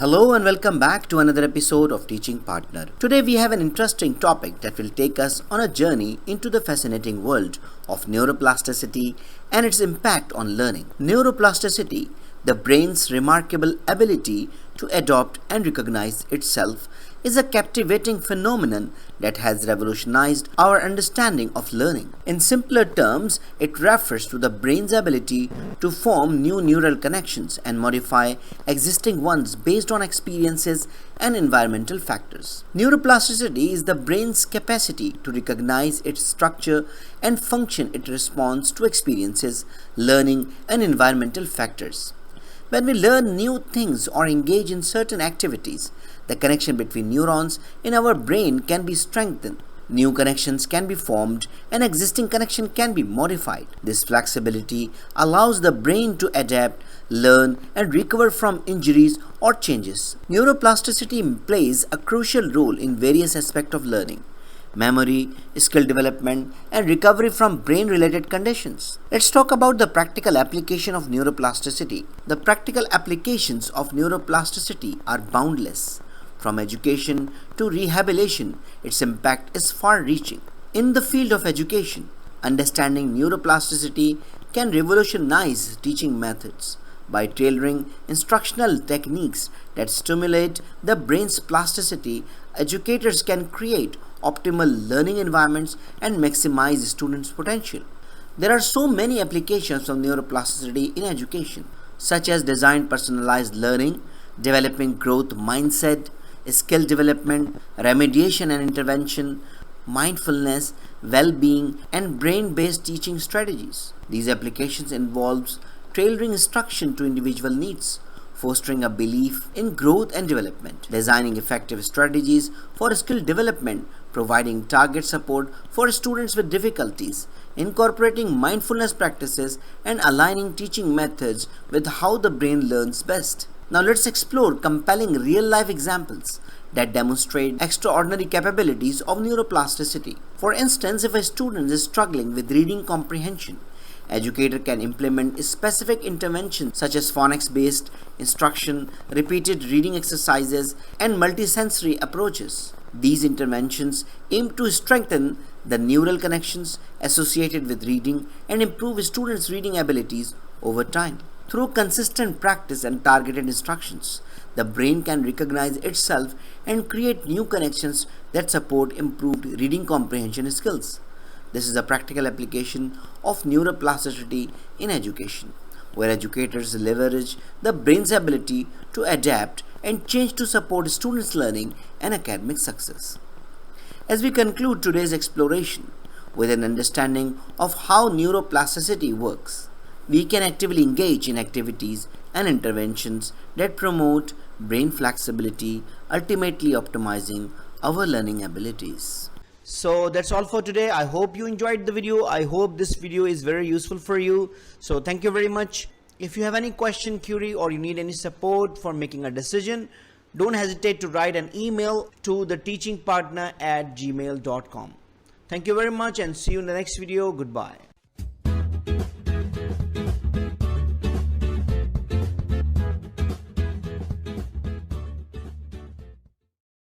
Hello and welcome back to another episode of Teaching Partner. Today we have an interesting topic that will take us on a journey into the fascinating world of neuroplasticity and its impact on learning. Neuroplasticity, the brain's remarkable ability to adopt and recognize itself, is a captivating phenomenon that has revolutionized our understanding of learning. In simpler terms, it refers to the brain's ability to form new neural connections and modify existing ones based on experiences and environmental factors. Neuroplasticity is the brain's capacity to recognize its structure and function in response to experiences, learning, and environmental factors. When we learn new things or engage in certain activities, the connection between neurons in our brain can be strengthened. New connections can be formed and existing connection can be modified. This flexibility allows the brain to adapt, learn, and recover from injuries or changes. Neuroplasticity plays a crucial role in various aspects of learning: memory, skill development, and recovery from brain-related conditions. Let's talk about the practical application of neuroplasticity. The practical applications of neuroplasticity are boundless. From education to rehabilitation, its impact is far-reaching. In the field of education, understanding neuroplasticity can revolutionize teaching methods. By tailoring instructional techniques that stimulate the brain's plasticity, educators can create optimal learning environments and maximize students' potential. There are so many applications of neuroplasticity in education, such as design personalized learning, developing growth mindset, skill development, remediation and intervention, mindfulness, well-being, and brain-based teaching strategies. These applications involve tailoring instruction to individual needs, fostering a belief in growth and development, designing effective strategies for skill development, providing target support for students with difficulties, incorporating mindfulness practices, and aligning teaching methods with how the brain learns best. Now let's explore compelling real-life examples that demonstrate extraordinary capabilities of neuroplasticity. For instance, if a student is struggling with reading comprehension, educator can implement specific interventions such as phonics-based instruction, repeated reading exercises, and multisensory approaches. These interventions aim to strengthen the neural connections associated with reading and improve students' reading abilities over time. Through consistent practice and targeted instructions, the brain can recognize itself and create new connections that support improved reading comprehension skills. This is a practical application of neuroplasticity in education, where educators leverage the brain's ability to adapt and change to support students' learning and academic success. As we conclude today's exploration with an understanding of how neuroplasticity works, we can actively engage in activities and interventions that promote brain flexibility, ultimately optimizing our learning abilities. So that's all for today. I hope you enjoyed the video. I hope this video is very useful for you. So thank you very much. If you have any question, query, or you need any support for making a decision, don't hesitate to write an email to theteachingpartner@gmail.com. Thank you very much and see you in the next video. Goodbye.